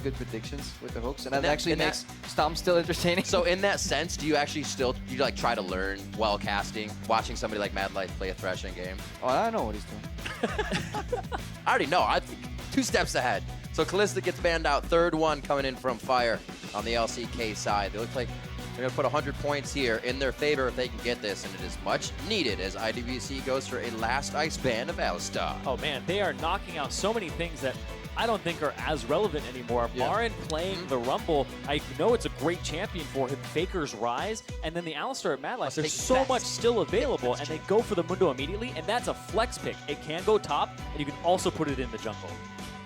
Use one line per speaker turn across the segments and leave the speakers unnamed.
good predictions with the hooks, and that
that-
actually
and
makes Stomp still entertaining.
So in that sense, do you actually still like try to learn while casting, watching somebody like Mad Light play a threshing game?
Oh, I know what he's doing.
I already know. I think 2 steps ahead. So Callista gets banned out. Third one coming in from Fire on the LCK side. They look like they're going to put 100 points here in their favor if they can get this, and it is much needed as IWC goes for a last ice ban of Alistar.
Oh man, they are knocking out so many things that I don't think are as relevant anymore.
Yeah.
Marin playing the Rumble, I know it's a great champion for him. Faker's Rise, and then the Alistar at Mad Light. There's so
best.
much still available, and they go for the Mundo immediately, and that's a flex pick. It can go top, and you can also put it in the jungle.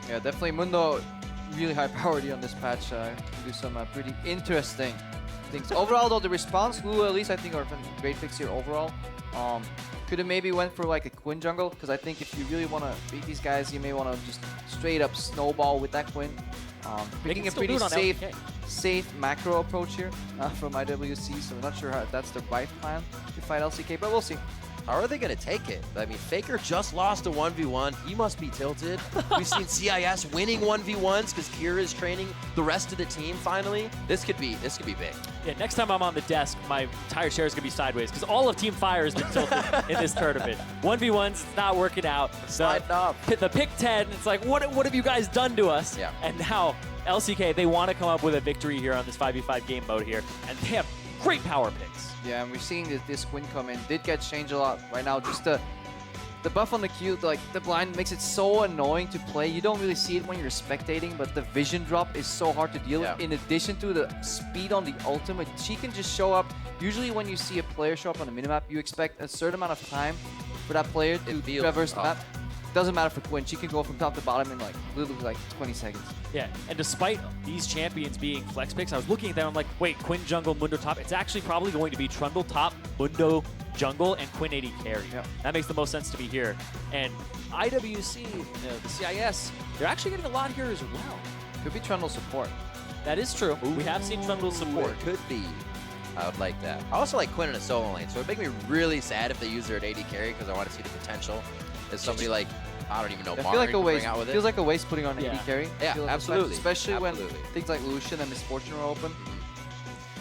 Yeah, definitely Mundo, really high priority on this patch. Can do some pretty interesting things. Overall, though, the response, Lulu at least, I think are great picks here overall. Could have maybe went for like a Quinn jungle, because I think if you really want to beat these guys, you may want to just straight up snowball with that Quinn. Picking a
still do
pretty
it on LCK.
safe macro approach here from IWC, so I'm not sure how that's the right plan to fight LCK, but we'll see.
How are they going to take it? I mean, Faker just lost a 1v1. He must be tilted. We've seen CIS winning 1v1s because Kira is training the rest of the team finally. This could be big.
Yeah, next time I'm on the desk, my entire chair is going to be sideways because all of Team Fire has been tilted in this tournament. 1v1s, it's not working out.
Sliding off.
The pick 10, it's like, what have you guys done to us?
Yeah.
And now, LCK, they want to come up with a victory here on this 5v5 game mode here, and they have great power picks.
Yeah, and we're seeing this Quinn come in. Did get changed a lot right now. Just the buff on the Q, like the blind makes it so annoying to play. You don't really see it when you're spectating, but the vision drop is so hard to deal with. In addition to the speed on the ultimate, she can just show up. Usually when you see a player show up on the minimap, you expect a certain amount of time for that player to traverse the map. Doesn't matter for Quinn. She can go from top to bottom in like literally like 20 seconds.
Yeah, and despite these champions being flex picks, I was looking at them, I'm like, wait, Quinn jungle, Mundo top. It's actually probably going to be Trundle top, Mundo jungle, and Quinn AD carry.
Yep.
That makes the most sense to be here. And IWC, the CIS, they're actually getting a lot here as well.
Could be Trundle support.
That is true. We have seen Trundle support.
It could be. I would like that. I also like Quinn in a solo lane, so it would make me really sad if they use her at AD carry because I want to see the potential as somebody like, I don't even know,
I feel like a waste.
out with it.
Feels like a waste putting on
Yeah.
AD carry.
Yeah,
Feel like
absolutely.
Especially
Absolutely.
when things like Lucian and Misfortune are open.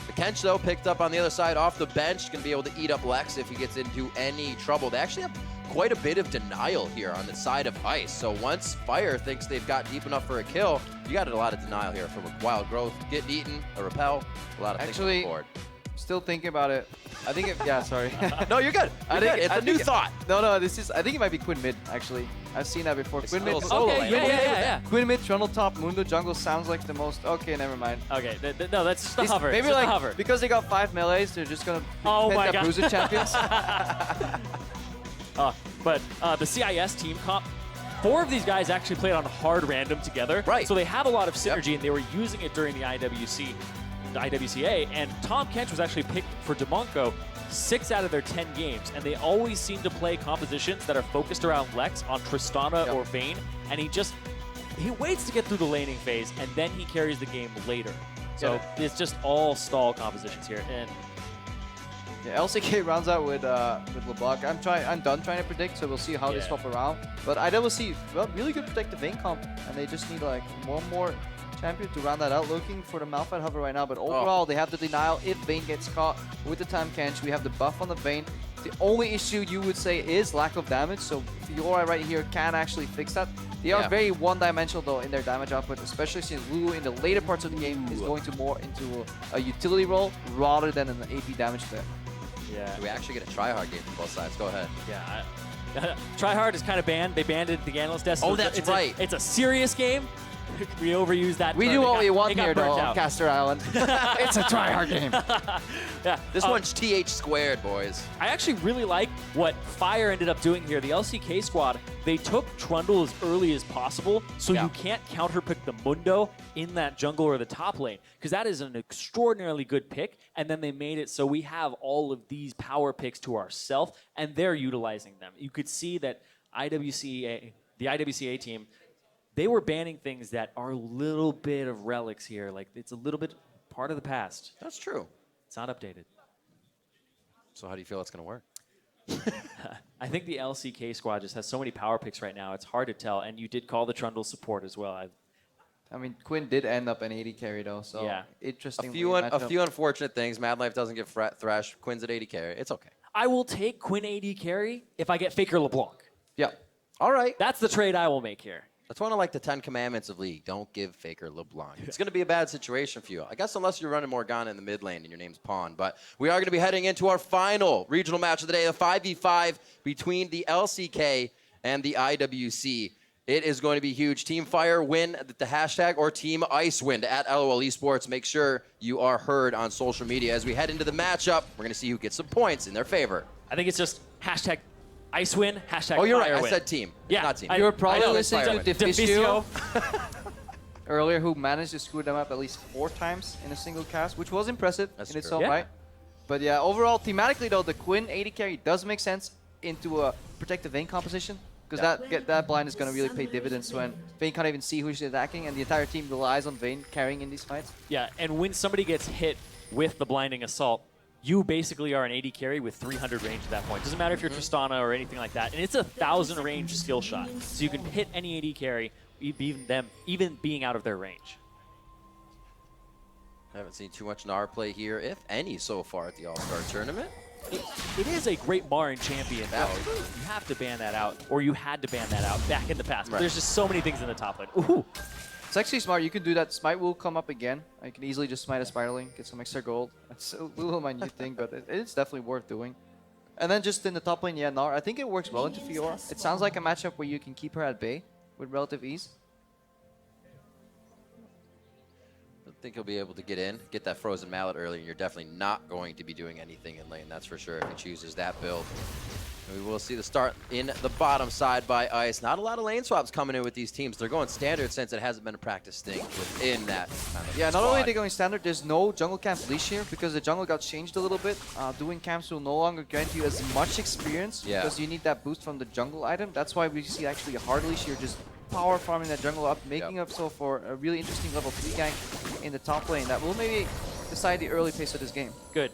The Kench, though, picked up on the other side off the bench, going to be able to eat up Lex if he gets into any trouble. They actually have quite a bit of denial here on the side of Ice. So once Fire thinks they've got deep enough for a kill, you got a lot of denial here from a Wild Growth, getting eaten, a Repel, a lot of things on the board.
Still thinking about it. I think yeah, sorry.
No, you're good. It's a new thought.
No, I think it might be Quinn mid, actually. I've seen that before. Quinn mid,
solo
Okay,
lane.
yeah.
Quinn mid, Trundle top, Mundo jungle sounds like the most. Okay, never mind.
Okay, no, that's just a hover.
Maybe
it's just
like
a hover.
because they got 5 melees, they're just gonna
Oh my
pick up
God.
Bruiser champions.
But the CIS team comp, 4 of these guys actually played on hard random together.
Right.
So they have a lot of synergy, and they were using it during the IWCA, and Tom Kench was actually picked for Demonco 6 out of their 10 games, and they always seem to play compositions that are focused around Lex on Tristana or Vayne, and he waits to get through the laning phase, and then he carries the game later. So it's just all stall compositions here, and
Yeah, LCK rounds out with LeBlanc. I'm done trying to predict, so we'll see how they
Yeah.
swap around. But IWC, well, really good protective Vayne comp, and they just need like one more champion to round that out. Looking for the Malphite hover right now, but overall they have the denial if Vayne gets caught with the time Kench. We have the buff on the Vayne. The only issue you would say is lack of damage, so Fiora right here can actually fix that. They are very one-dimensional though in their damage output, especially since Lulu in the later parts of the game is going to more into a utility role rather than an AP damage player.
yeah.
Do we actually get a try-hard game from both sides? Go ahead.
Yeah. Tryhard is kind of banned. They banned it at the analyst desk.
Oh,
So
that's
it's
right.
It's a serious game. We overuse that.
We
term.
do
It
what
got-
we want
it got
here though
burnt
on
out.
Caster Island. It's a try-hard game.
Yeah.
This one's TH squared, boys.
I actually really like what Fire ended up doing here. The LCK squad, they took Trundle as early as possible, so you can't counterpick the Mundo in that jungle or the top lane, because that is an extraordinarily good pick, and then they made it so we have all of these power picks to ourselves, and they're utilizing them. You could see that the IWCA team, they were banning things that are a little bit of relics here. Like, it's a little bit part of the past.
That's true.
It's not updated.
So how do you feel it's going to work?
I think the LCK squad just has so many power picks right now. It's hard to tell. And you did call the Trundle support as well.
I mean, Quinn did end up an 80 carry though, so
Yeah.
interesting.
A few unfortunate things. Mad Life doesn't get thrashed. Quinn's at 80 carry. It's okay.
I will take Quinn 80 carry if I get Faker LeBlanc.
Yeah.
All right.
That's the trade I will make here.
That's one of like the 10 commandments of League. Don't give Faker LeBlanc. It's going to be a bad situation for you. I guess unless you're running Morgana in the mid lane and your name's Pawn. But we are going to be heading into our final regional match of the day, the 5v5 between the LCK and the IWC. It is going to be huge. Team Fire win the hashtag or Team Ice win at LOL Esports. Make sure you are heard on social media. As we head into the matchup, we're going to see who gets some points in their favor.
I think it's just hashtag Ice win, hashtag
Oh, you're
Fire
right.
win.
I said team.
Yeah,
not team.
You were probably listening
Fire
to
win.
Deficio earlier, who managed to screw them up at least 4 times in a single cast, which was impressive in its own right. But yeah, overall, thematically though, the Quinn 80 carry does make sense into a protective Vayne composition, because that blind is going to really pay dividends when Vayne can't even see who she's attacking, and the entire team relies on Vayne carrying in these fights.
Yeah, and when somebody gets hit with the blinding assault, you basically are an 80 carry with 300 range at that point. Doesn't matter if you're Tristana or anything like that. And it's a 1,000 range skill shot. So you can hit any 80 carry, even being out of their range.
I haven't seen too much Gnar play here, if any, so far at the All-Star Tournament.
It is a great Marin champion. You have to ban that out, or you had to ban that out back in the past. But there's just so many things in the top lane. Ooh.
It's actually smart. You can do that. Smite will come up again. You can easily just smite a Spiraling, get some extra gold. That's a little minute thing, but it's definitely worth doing. And then just in the top lane, yeah, Gnar. I think it works well into Fiora. It sounds like a matchup where you can keep her at bay with relative ease.
I think he'll be able to get in, get that Frozen Mallet early, and you're definitely not going to be doing anything in lane, that's for sure, if he chooses that build. And we will see the start in the bottom side by Ice. Not a lot of lane swaps coming in with these teams. They're going standard since it hasn't been a practice thing within that kind of
not only are they going standard, there's no jungle camp leash here because the jungle got changed a little bit. Doing camps will no longer grant you as much experience because you need that boost from the jungle item. That's why we see actually a hard leash here, just power farming that jungle up, making up so for a really interesting level 3 gank in the top lane that will maybe decide the early pace of this game.
Good.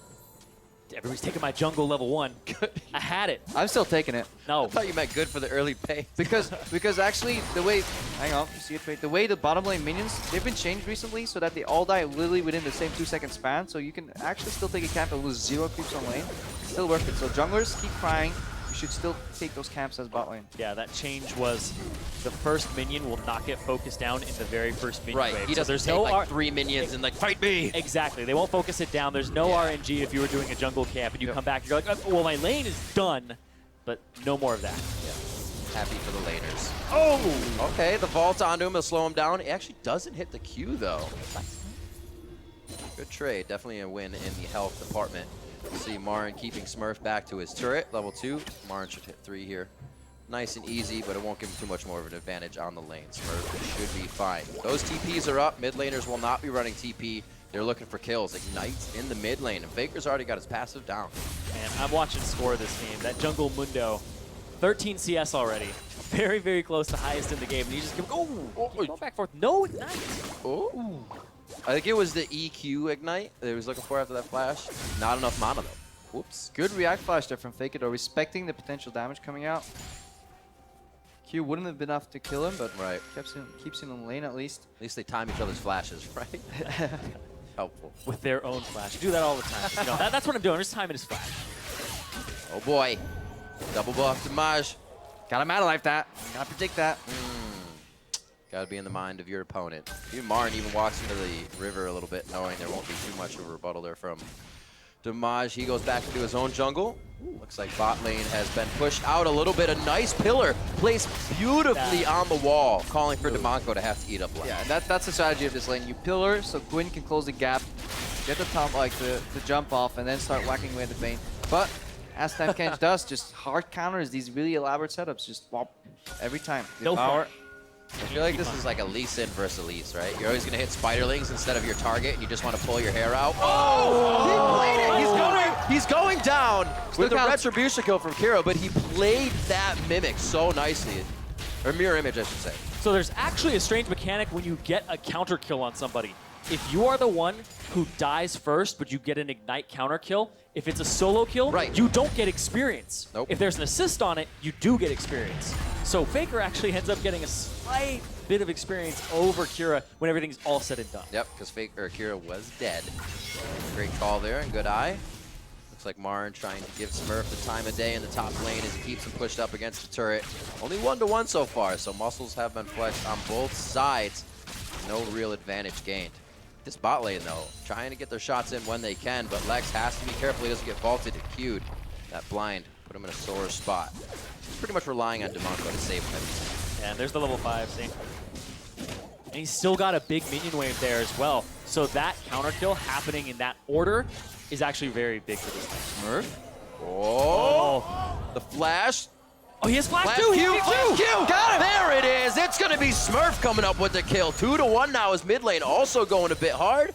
Everybody's taking my jungle level 1. Good. I had it.
I'm still taking it.
No.
I thought you meant good for the early pace.
Because actually the way, hang on, you see it right? The way the bottom lane minions, they've been changed recently so that they all die literally within the same 2-second span. So you can actually still take a camp and lose 0 creeps on lane. It's still worth it. So junglers, keep crying. You should still take those camps as bot lane.
Yeah, that change was the first minion will not get focused down in the very first minion wave.
He doesn't take like 3 minions and like, fight me!
Exactly. They won't focus it down. There's no RNG if you were doing a jungle camp and you come back, you're like, oh, well, my lane is done, but no more of that.
Yeah. Happy for the laners.
Oh!
Okay, the vault onto him will slow him down. It actually doesn't hit the Q, though. Good trade. Definitely a win in the health department. We'll see Marin keeping Smurf back to his turret, level 2. Marin should hit 3 here. Nice and easy, but it won't give him too much more of an advantage on the lane. Smurf should be fine. Those TPs are up. Mid laners will not be running TP. They're looking for kills. Ignite in the mid lane, and Faker's already got his passive down.
Man, I'm watching score this game. That jungle Mundo, 13 CS already. Very, very close to highest in the game. And you just keep going back and forth. No Ignite.
Oh. I think it was the EQ Ignite that he was looking for after that flash. Not enough mana, though. Whoops.
Good react flash there from Faker, though, respecting the potential damage coming out. Q wouldn't have been enough to kill him, but keeps him in lane at least.
At least they time each other's flashes, right? Helpful.
With their own flash. You do that all the time. You know, that's what I'm doing. I'm just timing his flash.
Oh boy. Double buff to Maj.
Gotta Mad Life that. Gotta predict that.
Gotta be in the mind of your opponent. Even Marin even walks into the river a little bit, knowing there won't be too much of a rebuttal there from Damage. He goes back into his own jungle. Looks like bot lane has been pushed out a little bit. A nice pillar placed beautifully on the wall, calling for Demonko to have to eat up lane.
Yeah, that's the strategy of this lane. You pillar so Quinn can close the gap, get the top, like the jump off, and then start whacking away at the Vayne. But as Temkench does, just hard counters these really elaborate setups, just whop every time. Devour.
I feel like this is like a Lee Sin versus Elise, right? You're always going to hit Spiderlings instead of your target, and you just want to pull your hair out. Oh! He played it! He's going down with a Retribution kill from Kiro, but he played that Mimic so nicely. Or Mirror Image, I should say.
So there's actually a strange mechanic when you get a counter kill on somebody. If you are the one who dies first, but you get an ignite counter kill, if it's a solo kill, you don't get experience.
Nope.
If there's an assist on it, you do get experience. So Faker actually ends up getting a slight bit of experience over Kira when everything's all said and done.
Yep, because Kira was dead. Great call there and good eye. Looks like Marn trying to give Smurf the time of day in the top lane as he keeps him pushed up against the turret. Only 1-1 so far, so muscles have been flexed on both sides. No real advantage gained. This bot lane, though, trying to get their shots in when they can, but Lex has to be careful he doesn't get vaulted and queued. That blind put him in a sore spot. He's pretty much relying on Demonco to save him.
And there's the level 5, see? And he's still got a big minion wave there as well. So that counter kill happening in that order is actually very big for this team.
Smurf. Oh! The flash.
Oh, he has flash
Flash
too!
Q, flash Q! Got him! There it is! It's gonna be Smurf coming up with the kill. 2-1 now is mid lane also going a bit hard.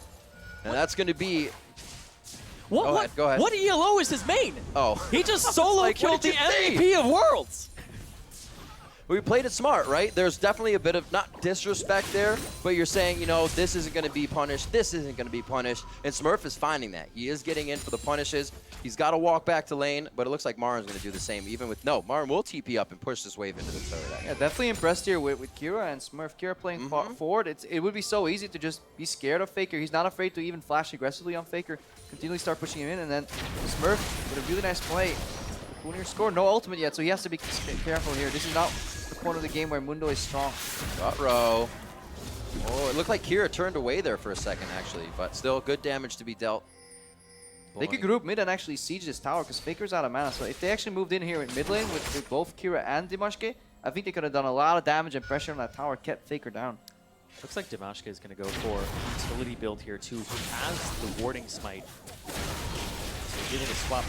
And that's gonna be... Go ahead.
What ELO is his main?
Oh.
He just solo killed the MVP of Worlds!
We played it smart, right? There's definitely a bit of, not disrespect there, but you're saying, you know, this isn't going to be punished, this isn't going to be punished, and Smurf is finding that. He is getting in for the punishes. He's got to walk back to lane, but it looks like Marn's going to do the same, even with, no, Marn will TP up and push this wave into the turret.
Yeah, definitely impressed here with Kira and Smurf. Kira playing forward. It would be so easy to just be scared of Faker. He's not afraid to even flash aggressively on Faker, continually start pushing him in, and then Smurf with a really nice play. Coonier score, no ultimate yet, so he has to be careful here. This is not the point of the game where Mundo is strong.
Row. Oh, it looked like Kira turned away there for a second, actually, but still good damage to be dealt.
They could group mid and actually siege this tower because Faker's out of mana. So if they actually moved in here in mid lane with both Kira and Dimashke, I think they could have done a lot of damage and pressure on that tower, kept Faker down.
Looks like Dimashke is going to go for utility build here too. He has the warding smite. So he's able to swap.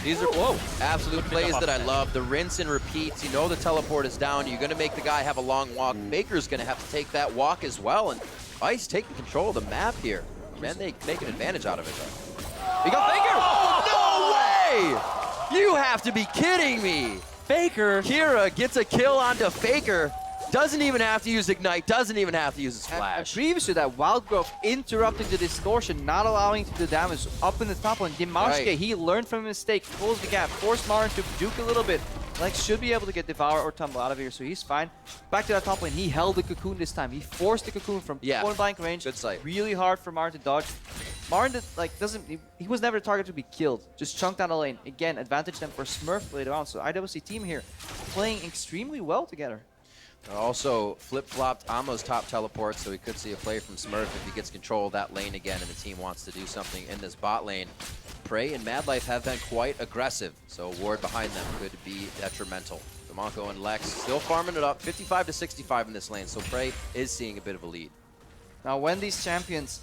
These are absolute plays that I love. The rinse and repeats. You know the teleport is down. You're going to make the guy have a long walk. Faker's going to have to take that walk as well. And Ice taking control of the map here. Man, they make an advantage out of it, though. We got Faker! Oh, no way! You have to be kidding me!
Faker!
Kira gets a kill onto Faker. Doesn't even have to use Ignite, doesn't even have to use his flash.
And previously, that Wild Growth interrupting the distortion, not allowing to do damage up in the top lane. Dimashke, he learned from a mistake, closed the gap, forced Marn to juke a little bit. Lex should be able to get Devour or tumble out of here, so he's fine. Back to that top lane, he held the cocoon this time. He forced the cocoon from point blank range.
Good sight.
Really hard for Marn to dodge. Marn he was never a target to be killed. Just chunked down the lane. Again, advantage them for Smurf later on. So IWC team here playing extremely well together.
Also flip-flopped Amo's top teleport, so we could see a play from Smurf if he gets control of that lane again and the team wants to do something in this bot lane. Prey and Mad Life have been quite aggressive, so a ward behind them could be detrimental. Demonco and Lex still farming it up, 55 to 65 in this lane, so Prey is seeing a bit of a lead.
Now when these champions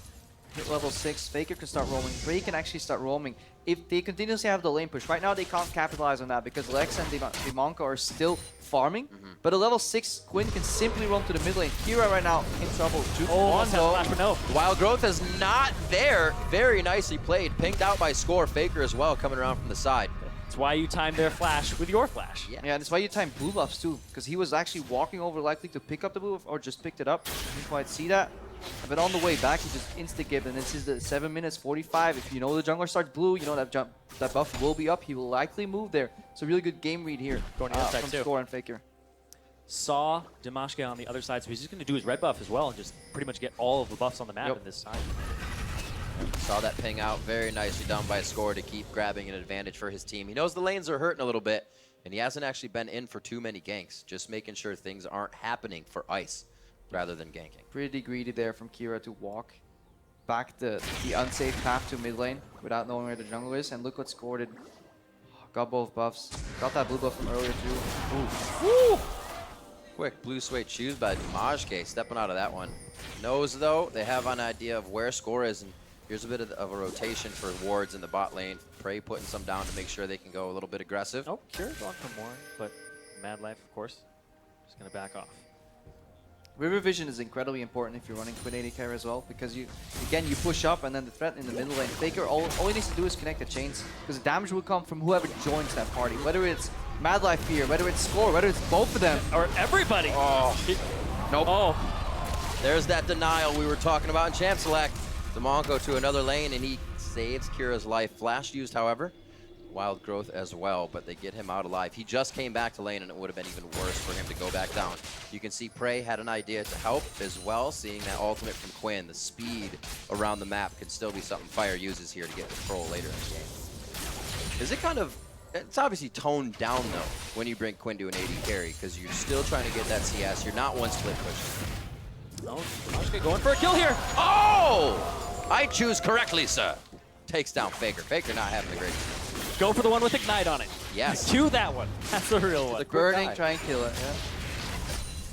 hit level 6, Faker can start roaming, Prey can actually start roaming. If they continuously have the lane push, right now they can't capitalize on that because Lex and Demonco are still farming, but a level 6 Quinn can simply run to the mid lane. Kira right now in trouble.
Wild Growth is not there. Very nicely played. Pinged out by Score. Faker as well coming around from the side.
That's why you time their flash with your flash.
Yeah, and that's why you time blue buffs too, because he was actually walking over likely to pick up the blue buff or just picked it up. Didn't quite see that. But on the way back, he just insta-gibbed, and this is the 7 minutes 45. If you know the jungler starts blue, you know that buff will be up. He will likely move there. So really good game read here
from
Score and Faker.
Saw Dimashke on the other side, so he's just going to do his red buff as well and just pretty much get all of the buffs on the map in this side.
Saw that ping out. Very nicely done by Score to keep grabbing an advantage for his team. He knows the lanes are hurting a little bit, and he hasn't actually been in for too many ganks. Just making sure things aren't happening for Ice rather than ganking.
Pretty greedy there from Kira to walk back the unsafe path to mid lane without knowing where the jungle is. And look what Score did. Got both buffs. Got that blue buff from earlier too.
Ooh. Woo! Quick blue suede shoes by Dimashke, stepping out of that one. Knows though, they have an idea of where Score is, and here's a bit of a rotation for wards in the bot lane. Prey putting some down to make sure they can go a little bit aggressive.
Oh, Kira's on for more, but Mad Life, of course, just going to back off.
River Vision is incredibly important if you're running Quinn AD carry as well, because you push up and then the threat in the middle lane. Faker, all he needs to do is connect the chains, because the damage will come from whoever joins that party, whether it's Mad Life here, whether it's Score, whether it's both of them.
Or everybody.
Oh, nope.
Oh,
There's that denial we were talking about in Champ Select. Demonco to another lane, and he saves Kira's life. Flash used, however. Wild Growth as well, but they get him out alive. He just came back to lane, and it would have been even worse for him to go back down. You can see Prey had an idea to help as well, seeing that ultimate from Quinn. The speed around the map could still be something Fire uses here to get control later in the game. Is it kind of... It's obviously toned down, though, when you bring Quinn to an AD carry, because you're still trying to get that CS. You're not one split pushing.
no, Mashke going for a kill here.
Oh! I choose correctly, sir. Takes down Faker. Faker not having a great game.
Go for the one with Ignite on it.
Yes.
Cue that one. That's the real one.
The quick
Burning,
guy.
try and kill it, yeah.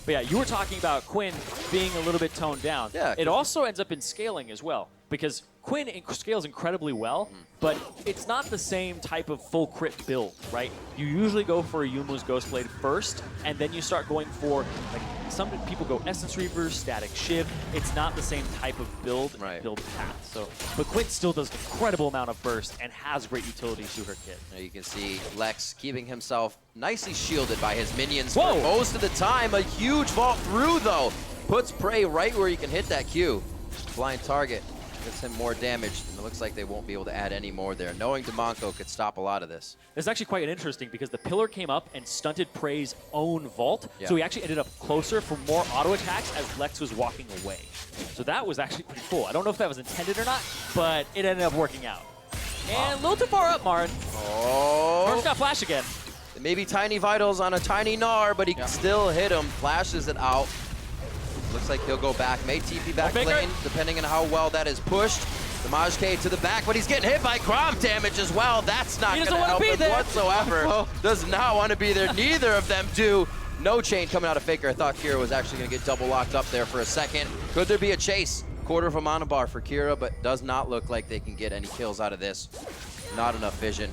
But yeah, you were talking about Quinn being a little bit toned down.
Yeah,
It also ends up in scaling as well, because Quinn scales incredibly well, but it's not the same type of full crit build, right? You usually go for a Yumu's Ghostblade first, and then you start going for, like, some people go Essence Reaver, Static Shiv. It's not the same type of build and build path. So, but Quinn still does an incredible amount of burst and has great utility to her kit.
Now you can see Lex keeping himself nicely shielded by his minions
Whoa.
for most of the time. A huge vault through, though. Puts Prey right where you can hit that Q. Blind target gets him more damage, and it looks like they won't be able to add any more there. Knowing Demonco could stop a lot of this.
It's actually quite interesting because the pillar came up and stunted Prey's own vault, so he actually ended up closer for more auto attacks as Lex was walking away. So that was actually pretty cool. I don't know if that was intended or not, but it ended up working out. And a little too far up, Marin.
Oh!
Marvin's got flash again.
Maybe tiny vitals on a tiny Gnar, but he can still hit him. Flashes it out. Looks like he'll go back. May TP back lane, depending on how well that is pushed. Damage K to the back, but he's getting hit by Grom damage as well. That's not going to help him whatsoever. Does not want to be there. Neither of them do. No chain coming out of Faker. I thought Kira was actually going to get double locked up there for a second. Could there be a chase? Quarter of a mana bar for Kira, but does not look like they can get any kills out of this. Not enough vision.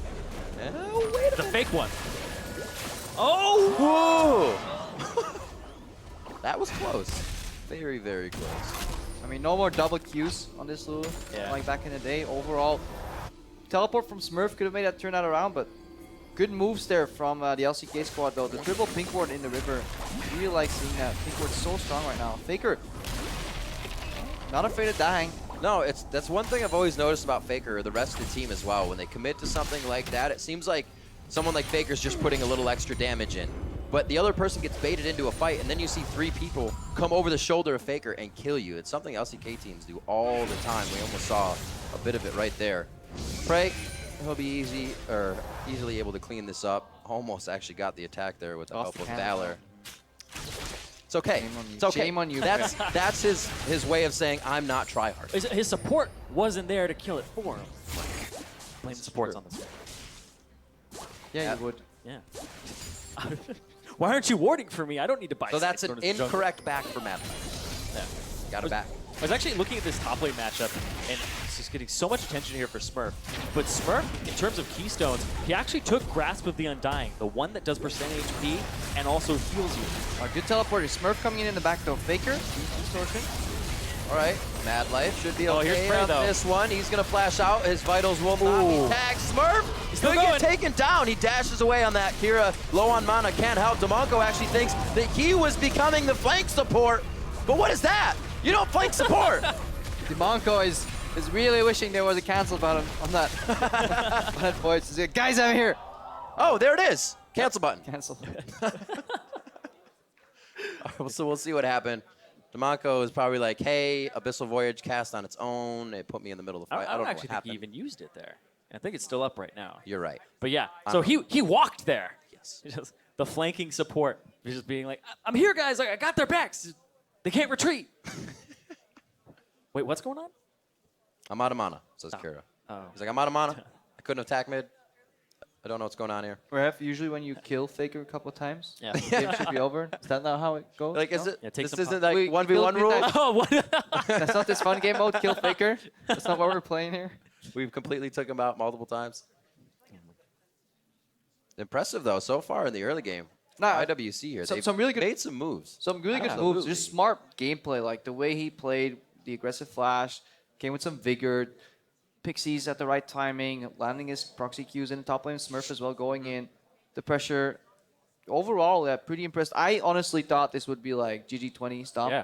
Oh, wait a
The
minute.
fake one. Oh!
Whoa! That was close. Very, very close.
I mean, no more double Qs on this Lulu, like back in the day. Overall, teleport from Smurf could have made that turn out around, but good moves there from the LCK squad, though. The triple pink ward in the river. Really like seeing that. Pink ward's so strong right now. Faker, not afraid of dying.
No, that's one thing I've always noticed about Faker, or the rest of the team as well. When they commit to something like that, it seems like someone like Faker's just putting a little extra damage in. But the other person gets baited into a fight, and then you see 3 people come over the shoulder of Faker and kill you. It's something LCK teams do all the time. We almost saw a bit of it right there. Prey, he'll be easily able to clean this up. Almost actually got the attack there with the help of Valor. It's okay. It's okay.
Shame on you.
That's his way of saying, I'm not tryhard.
His support wasn't there to kill it for him. Blame the supports on this one.
Yeah, you would.
Yeah. Why aren't you warding for me? I don't need to buy.
So that's an incorrect back for Mad.
Yeah.
Got it back.
I was actually looking at this top lane matchup, and it's just getting so much attention here for Smurf. But Smurf, in terms of keystones, he actually took Grasp of the Undying, the one that does percent HP and also heals you.
Good teleporter. Smurf coming in the back though. Faker, distortion.
All right, Mad Life should be okay
here's Prey,
on
though.
this one. He's gonna flash out. His vitals will not be tagged. Smurf, he's
still
gonna
going.
get taken down. He dashes away on that. Kira, low on mana, can't help. Demonco actually thinks that he was becoming the flank support. But what is that? You don't flank support.
Demonco is really wishing there was a cancel button on that. on that voice. He's like, guys, I'm here.
Oh, there it is. Cancel button.
Cancel.
So we'll see what happened. Demonco is probably like, hey, Abyssal Voyage cast on its own. It put me in the middle of the fight. I don't know
actually
what
think he
happened.
even used it there. I think it's still up right now.
You're right.
But yeah, so he walked there.
Yes.
Just the flanking support. He's just being like, I'm here, guys. I got their backs. They can't retreat. Wait, what's going on?
I'm out of mana, says Kira.
Oh.
He's like, I'm out of mana. I couldn't attack mid. I don't know what's going on here.
Ref, usually when you kill Faker a couple of times,
Yeah.
the game should be over. Is that not how it goes?
Like, is
No?
it?
Yeah, take
This
some
isn't
time.
like
We
1v1
killed
rule.
midnight.
Oh, what?
That's not this fun game mode, kill Faker. That's not what we're playing here.
We've completely took him out multiple times. Impressive though, so far in the early game.
Nah,
IWC here. They've
some really good-
made some moves.
Some really good
Absolutely.
moves, just smart gameplay, like the way he played, the aggressive flash, came with some vigor, Pixies at the right timing, landing his proxy Qs in the top lane, Smurf as well going in, the pressure overall, yeah, pretty impressed. I honestly thought this would be like GG20 stomp.
Yeah.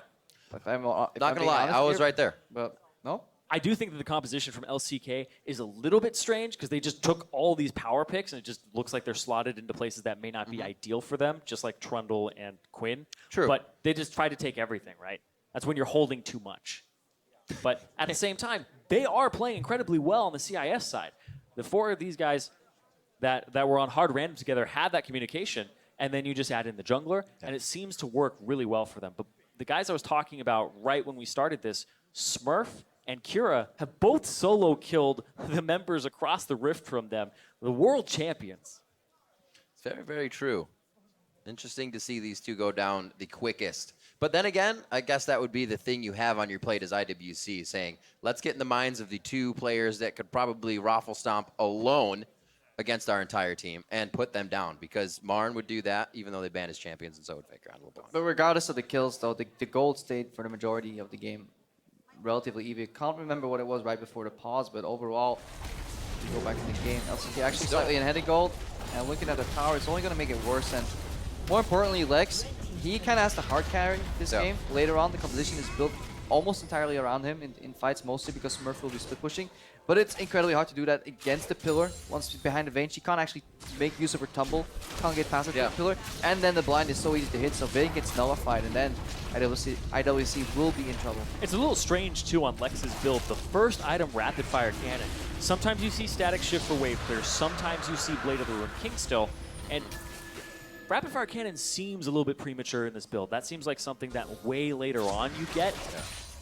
If I'm
Not gonna lie, I was right there.
But no.
I do think that the composition from LCK is a little bit strange because they just took all these power picks and it just looks like they're slotted into places that may not be ideal for them, just like Trundle and Quinn.
True.
But they just try to take everything, right? That's when you're holding too much. But at the same time, they are playing incredibly well on the CIS side. The 4 of these guys that were on hard random together had that communication, and then you just add in the jungler, and it seems to work really well for them. But the guys I was talking about right when we started this, Smurf and Kira, have both solo killed the members across the rift from them, the world champions.
It's very, very true. Interesting to see these two go down the quickest. But then again, I guess that would be the thing you have on your plate as IWC, saying, let's get in the minds of the 2 players that could probably raffle stomp alone against our entire team and put them down, because Marn would do that even though they banned his champions, and so would Faker on LeBron.
But regardless of the kills, though, the gold stayed for the majority of the game relatively even. Can't remember what it was right before the pause, but overall, if you go back to the game, LCK actually slightly ahead of gold, and looking at the tower, it's only going to make it worse. And more importantly, Lex, he kind of has to hard carry this game. Later on, the composition is built almost entirely around him in fights, mostly because Smurf will be split pushing. But it's incredibly hard to do that against the pillar. Once she's behind the Vayne, she can't actually make use of her tumble, can't get past it to the pillar. And then the blind is so easy to hit, so Vayne gets nullified, and then IWC will be in trouble.
It's a little strange, too, on Lex's build. The first item, Rapid Fire Cannon. Sometimes you see Static Shift for wave clear, sometimes you see Blade of the Rune King still, and Rapid Fire Cannon seems a little bit premature in this build. That seems like something that way later on you get.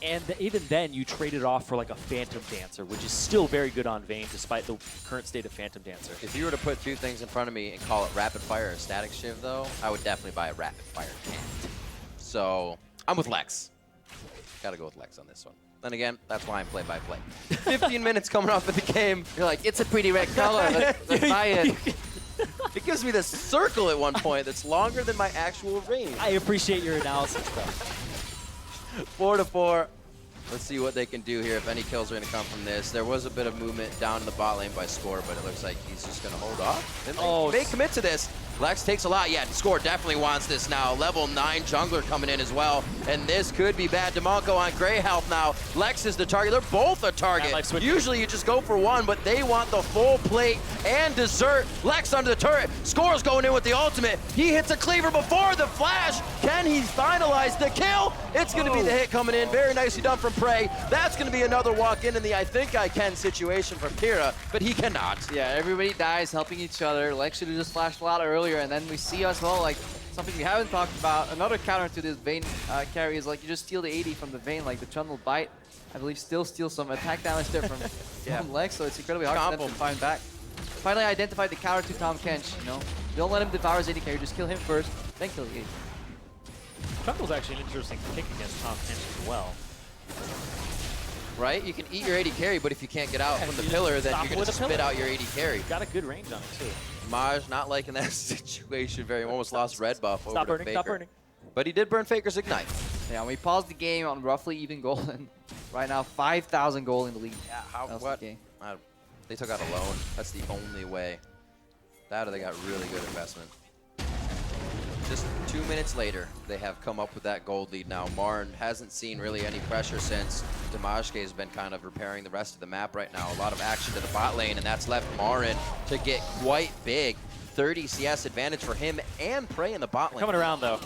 And even then, you trade it off for like a Phantom Dancer, which is still very good on Vayne, despite the current state of Phantom Dancer.
If you were to put 2 things in front of me and call it Rapid Fire or Static Shiv, though, I would definitely buy a Rapid Fire Cannon. So, I'm with Lex. Gotta go with Lex on this one. Then again, that's why I'm play-by-play. 15 minutes coming off of the game.
You're like, it's a pretty red color, let's buy it.
It gives me this circle at one point that's longer than my actual range.
I appreciate your analysis, though.
4-4. Let's see what they can do here, if any kills are going to come from this. There was a bit of movement down in the bot lane by Score, but it looks like he's just going to hold off. And they commit to this. Lex takes a lot. Yeah, Score definitely wants this now. Level 9 jungler coming in as well. And this could be bad. DeMonco on gray health now. Lex is the target. They're both a target. Usually you just go for one, but they want the full plate and dessert. Lex under the turret. Score's going in with the ultimate. He hits a cleaver before the flash. Can he finalize the kill? It's going to be the hit coming in. Very nicely done from Prey. That's going to be another walk in the I think I can situation from Kira, but he cannot.
Yeah, everybody dies helping each other. Lex should have just flashed a lot earlier, and then we see as well, like, something we haven't talked about. Another counter to this Vayne carry is like you just steal the 80 from the Vayne, like the Trundle bite. I believe still steals some attack damage there from Lex, so it's incredibly hard for them to find back. Finally identified the counter to Tom Kench, you know. Don't let him devour his 80 carry, just kill him first, then kill the 80.
Trundle's actually an interesting pick against Tom Kench as well.
Right? You can eat your 80 carry, but if you can't get out from the pillar, then you're going to spit out your 80 carry.
Got a good range on it, too.
Maj not liking that situation very. Almost lost red buff over to Faker.
Stop burning.
But he did burn Faker's Ignite.
Yeah, we paused the game on roughly even gold, and right now 5,000 gold in the league.
Yeah, what? They took out a loan. That's the only way. That or they got really good investment. Just 2 minutes later, they have come up with that gold lead now. Marn hasn't seen really any pressure since Damashke has been kind of repairing the rest of the map right now. A lot of action to the bot lane, and that's left Marin to get quite big. 30 CS advantage for him and Prey in the bot lane.
Coming around, though.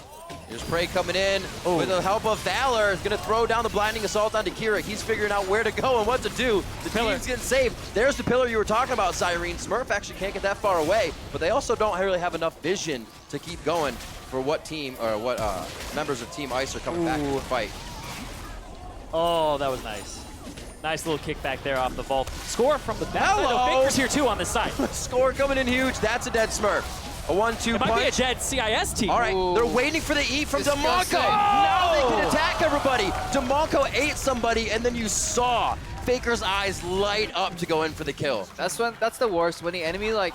Here's Prey coming in with the help of Valor. Going to throw down the Blinding Assault onto Kira. He's figuring out where to go and what to do. The team's getting saved. There's the pillar you were talking about, Cyrene. Smurf actually can't get that far away, but they also don't really have enough vision to keep going for what team or what members of Team Ice are coming back to the fight.
Oh, that was nice. Nice little kickback there off the vault. Score from the back.
Hello!
Faker's here too on this side.
Score coming in huge. That's a dead Smurf. A 1-2 punch.
It might be a dead CIS team.
All right, they're waiting for the E from DeMonco. Now they can attack everybody. DeMonco ate somebody, and then you saw Faker's eyes light up to go in for the kill.
That's the worst, when the enemy like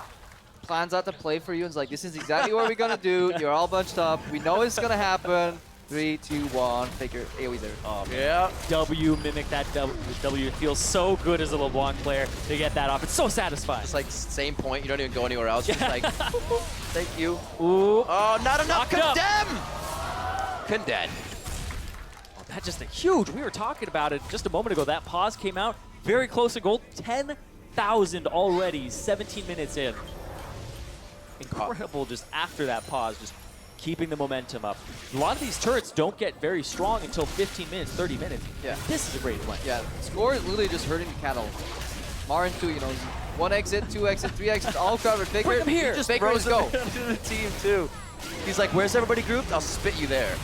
plans out to play for you and is like, this is exactly what we're gonna do. You're all bunched up. We know it's gonna happen. 3, 2, 1. Faker AoE there.
Oh, man.
Yeah.
W mimic that W. It feels so good as a LeBlanc player to get that off. It's so satisfying.
Just like same point. You don't even go anywhere else. Just like, thank you.
Ooh.
Oh, not enough.
Locked up.
Condemn.
Oh, that's just a huge. We were talking about it just a moment ago. That pause came out very close to gold. 10,000 already. 17 minutes in. Incredible. Just after that pause, just keeping the momentum up. A lot of these turrets don't get very strong until 15 minutes, 30 minutes.
Yeah.
This is a great play.
Yeah, score is literally just hurting the cattle. Marin too, you know, 1 exit, 2 exit, 3 exits, all covered. Faker,
Bring him here.
Just
Faker
Faker, go.
into the team too. He's like, where's everybody grouped? I'll spit you there.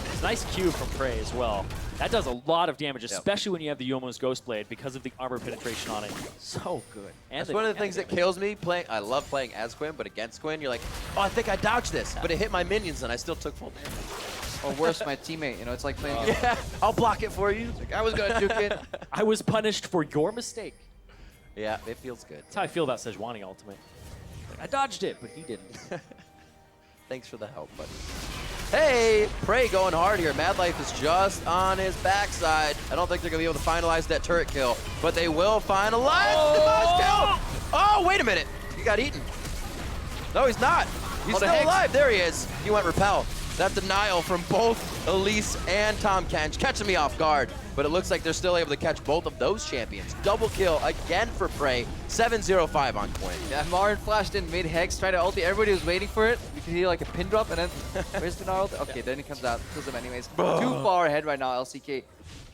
It's a nice cue from Prey as well. That does a lot of damage, especially when you have the Yomo's Ghost Blade because of the armor penetration on it. So good. And
That's one of the things that kills me playing. I love playing as Quinn, but against Quinn, you're like, oh, I think I dodged this, but it hit my minions and I still took full damage.
Or worse, my teammate, you know, it's like playing.
Yeah, I'll block it for you.
Like, I was gonna juke it.
I was punished for your mistake.
Yeah, it feels good.
That's how I feel about Sejuani Ultimate. Like, I dodged it, but he didn't.
Thanks for the help, buddy. Hey, Prey going hard here. Mad Life is just on his backside. I don't think they're going to be able to finalize that turret kill, but they will finalize the boss kill. Oh, wait a minute. He got eaten. No, he's not. He's still alive. There he is. He went repel. That denial from both Elise and Tom Kench catching me off guard, but it looks like they're still able to catch both of those champions. Double kill again for Prey. 7-0-5 on Quinn.
Yeah, Marin flashed in mid-hex, tried to ulti. Everybody was waiting for it. You can hear like a pin drop, and then where's the ult? Okay, then he comes out, kills him anyways. Too far ahead right now, LCK.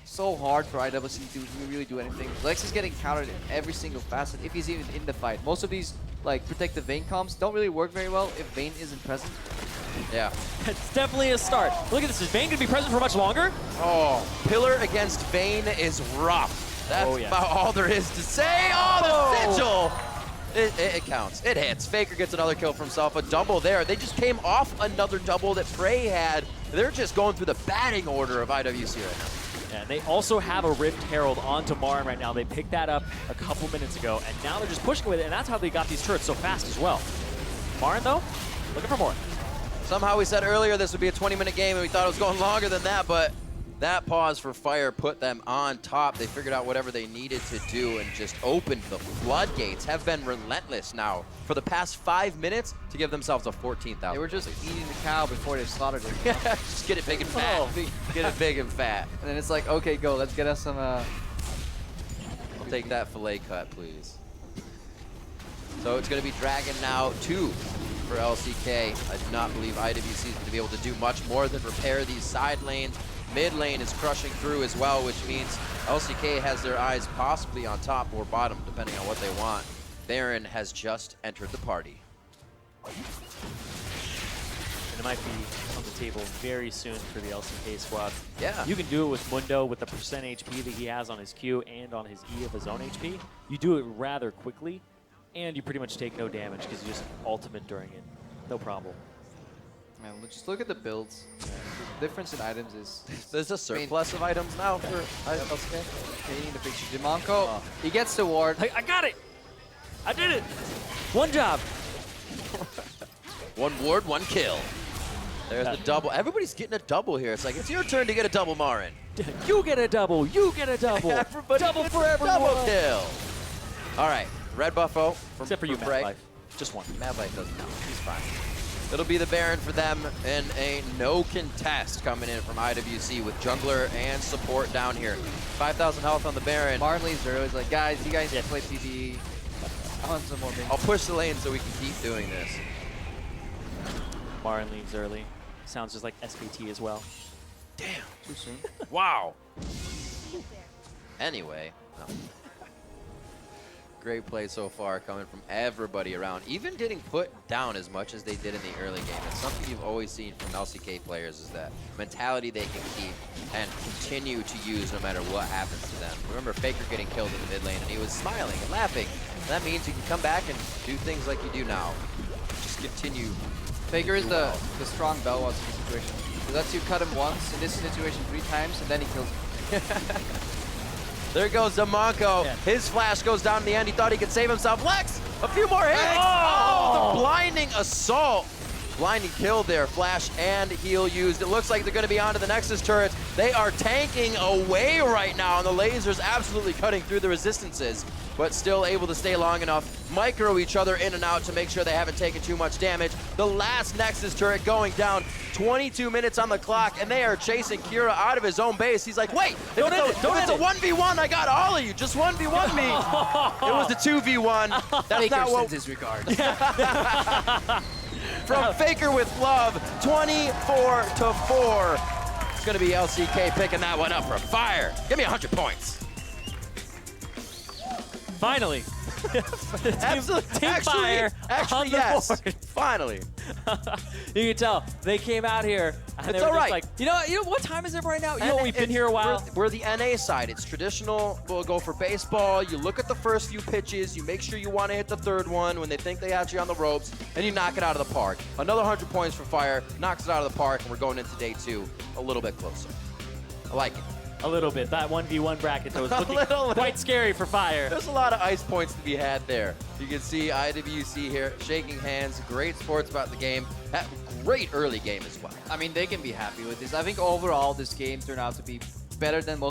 So hard for IWC to really do anything. Lex is getting countered in every single facet if he's even in the fight. Most of these like protective Vayne comps don't really work very well if Vayne isn't present.
Yeah.
It's definitely a start. Look at this. Is Vayne going to be present for much longer?
Oh, Pillar against Vayne is rough. That's about all there is to say. Oh, the sigil! It counts. It hits. Faker gets another kill for himself. A double there. They just came off another double that Prey had. They're just going through the batting order of IWC right now.
Yeah, and they also have a Rift Herald onto Marin right now. They picked that up a couple minutes ago, and now they're just pushing with it, and that's how they got these turrets so fast as well. Marin, though, looking for more.
Somehow we said earlier this would be a 20-minute game, and we thought it was going longer than that, but that pause for Fire put them on top. They figured out whatever they needed to do and just opened the floodgates. Have been relentless now for the past 5 minutes to give themselves a 14,000.
They were just eating the cow before they slaughtered it.
Just get it big and fat. Get it big and fat.
And then it's like, okay, go. Let's get us some.
I'll take that fillet cut, please. So it's going to be Dragon now 2 for LCK. I do not believe IWC is going to be able to do much more than repair these side lanes. Mid lane is crushing through as well, which means LCK has their eyes possibly on top or bottom, depending on what they want. Baron has just entered the party.
And it might be on the table very soon for the LCK squad.
Yeah.
You can do it with Mundo with the percent HP that he has on his Q and on his E of his own HP. You do it rather quickly, and you pretty much take no damage because you just ultimate during it. No problem.
Man, just look at the builds. The difference in items is.
There's a surplus of items now for LCK.
Painting the picture. Demonco, he gets the ward.
I got it! I did it! One job.
One ward, one kill. There's the double. Everybody's getting a double here. It's like, it's your turn to get a double, Marin.
You get a double. You get a double.
Everybody
double
gets
for
a
everyone.
double kill. All right, red buffo.
Except for you,
Prey.
Mad Life. Just one.
Mad Life doesn't count. He's fine. It'll be the Baron for them in a no contest coming in from IWC with jungler and support down here. 5,000 health on the Baron.
Martin leaves early. He's like, guys, you guys can play PvE. I want some more things.
I'll push the lane so we can keep doing this.
Marin leaves early. Sounds just like SPT as well.
Damn.
Too soon.
Wow. Anyway. No. Great play so far coming from everybody around. Even getting put down as much as they did in the early game. It's something you've always seen from LCK players is that mentality they can keep and continue to use no matter what happens to them. Remember Faker getting killed in the mid lane and he was smiling and laughing. And that means you can come back and do things like you do now. Just continue.
Faker is the strong Belwas in this situation. He lets you cut him once, in this situation 3 times, and then he kills you.
There goes Demonco.
Yeah.
His flash goes down in the end. He thought he could save himself. Lex, a few more hits. Oh, the blinding assault. Blinding kill there, flash and heal used. It looks like they're going to be onto the Nexus turret. They are tanking away right now, and the lasers absolutely cutting through the resistances, but still able to stay long enough, micro each other in and out to make sure they haven't taken too much damage. The last Nexus turret going down, 22 minutes on the clock, and they are chasing Kira out of his own base. He's like, wait, if it's a 1v1, I got all of you, just 1v1 me. It was a 2v1. That's
Faker
not what...
sends his regard.
From Faker with love, 24-4. It's gonna be LCK picking that one up for Fire. Give me 100 points.
Finally.
Absolutely.
Team Fire
Actually,
on the
yes.
board.
Finally.
You can tell they came out here and
It's
they were
all right.
just like, you know what time is it right now? You know, we've been here a while.
We're the NA side. It's traditional. We'll go for baseball. You look at the first few pitches. You make sure you want to hit the third one when they think they have you on the ropes, and you knock it out of the park. Another 100 points for Fire. Knocks it out of the park, and we're going into day 2 a little bit closer. I like it.
A little bit. That 1v1 bracket that was looking
little.
quite scary for Fire.
There's a lot of ice points to be had there. You can see IWC here shaking hands. Great sports about the game. Great early game as well.
I mean, they can be happy with this. I think overall, this game turned out to be better than most